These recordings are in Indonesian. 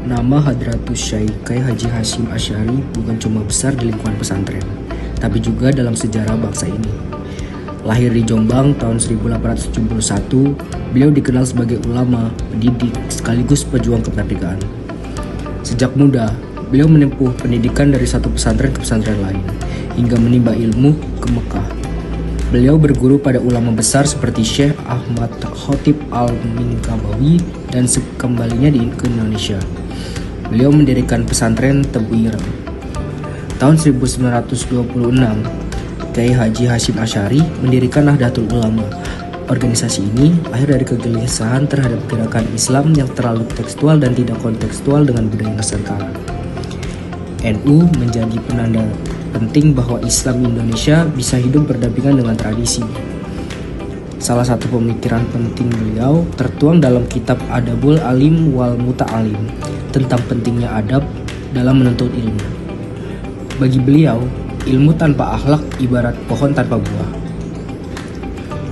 Nama Hadratus Syekh Kyai Haji Hasyim Asy'ari bukan cuma besar di lingkungan pesantren, tapi juga dalam sejarah bangsa ini. Lahir di Jombang tahun 1871, beliau dikenal sebagai ulama, pendidik, sekaligus pejuang kemerdekaan. Sejak muda, beliau menempuh pendidikan dari satu pesantren ke pesantren lain, hingga menimba ilmu ke Mekah. Beliau berguru pada ulama besar seperti Syekh Ahmad Khatib Al-Minkabawi dan kembalinya ke Indonesia. Beliau mendirikan pesantren Tebu Ireng. Tahun 1926, Kyai Haji Hasyim Asy'ari mendirikan Nahdlatul Ulama. Organisasi ini lahir dari kegelisahan terhadap gerakan Islam yang terlalu tekstual dan tidak kontekstual dengan budaya Nusantara. NU menjadi penanda penting bahwa Islam Indonesia bisa hidup berdampingan dengan tradisi. Salah satu pemikiran penting beliau tertuang dalam kitab Adabul Alim wal Muta'alim tentang pentingnya adab dalam menuntut ilmu. Bagi beliau, ilmu tanpa akhlak ibarat pohon tanpa buah.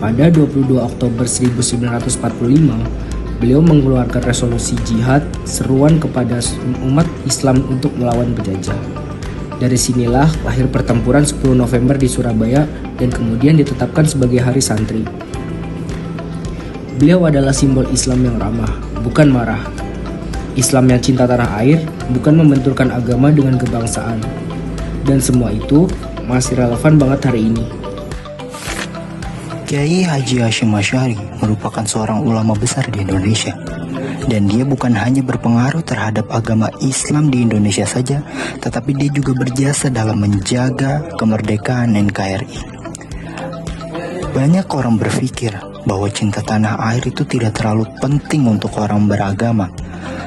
Pada 22 Oktober 1945, beliau mengeluarkan resolusi jihad seruan kepada umat Islam untuk melawan penjajah. Dari sinilah lahir pertempuran 10 November di Surabaya dan kemudian ditetapkan sebagai Hari Santri. Beliau adalah simbol Islam yang ramah, bukan marah. Islam yang cinta tanah air, bukan membenturkan agama dengan kebangsaan. Dan semua itu masih relevan banget hari ini. Kyai Haji Hasyim Asy'ari merupakan seorang ulama besar di Indonesia. Dan dia bukan hanya berpengaruh terhadap agama Islam di Indonesia saja, tetapi dia juga berjasa dalam menjaga kemerdekaan NKRI. Banyak orang berpikir bahwa cinta tanah air itu tidak terlalu penting untuk orang beragama.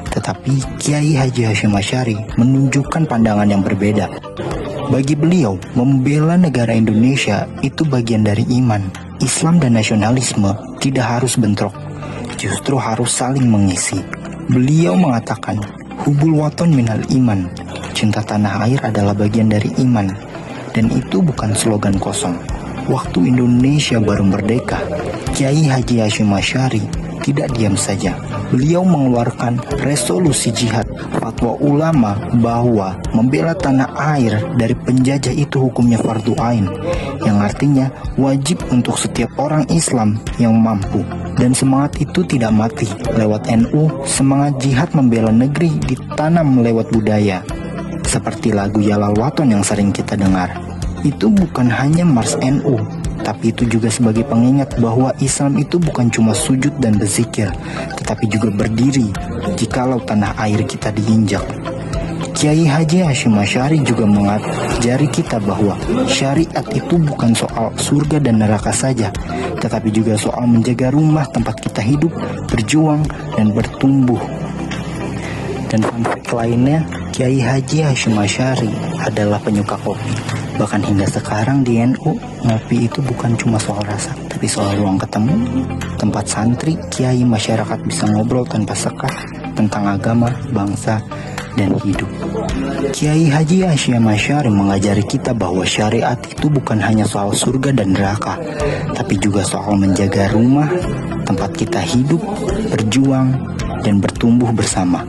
Tetapi Kyai Haji Hasyim Asy'ari menunjukkan pandangan yang berbeda. Bagi beliau, membela negara Indonesia itu bagian dari iman. Islam dan nasionalisme tidak harus bentrok, justru harus saling mengisi. Beliau mengatakan, hubul waton minal iman. Cinta tanah air adalah bagian dari iman. Dan itu bukan slogan kosong. Waktu Indonesia baru merdeka, Kyai Haji Hasyim Asy'ari tidak diam saja. Beliau mengeluarkan resolusi jihad, fatwa ulama bahwa membela tanah air dari penjajah itu hukumnya fardu ain, yang artinya wajib untuk setiap orang Islam yang mampu. Dan semangat itu tidak mati. Lewat NU, semangat jihad membela negeri ditanam lewat budaya. Seperti lagu Yalal Waton yang sering kita dengar. Itu bukan hanya mars NU, tapi itu juga sebagai pengingat bahwa Islam itu bukan cuma sujud dan berzikir, tetapi juga berdiri jikalau tanah air kita diinjak. Kyai Haji Hasyim Asy'ari juga mengajari kita bahwa syariat itu bukan soal surga dan neraka saja, tetapi juga soal menjaga rumah tempat kita hidup, berjuang, dan bertumbuh. Dan fun fact lainnya, Kyai Haji Hasyim Asy'ari adalah penyuka kopi. Bahkan hingga sekarang di NU, ngopi itu bukan cuma soal rasa, tapi soal ruang ketemu, tempat santri, kiai, masyarakat bisa ngobrol tanpa sekat tentang agama, bangsa, dan hidup. Kyai Haji Hasyim Asy'ari mengajari kita bahwa syariat itu bukan hanya soal surga dan neraka, tapi juga soal menjaga rumah, tempat kita hidup, berjuang, dan bertumbuh bersama.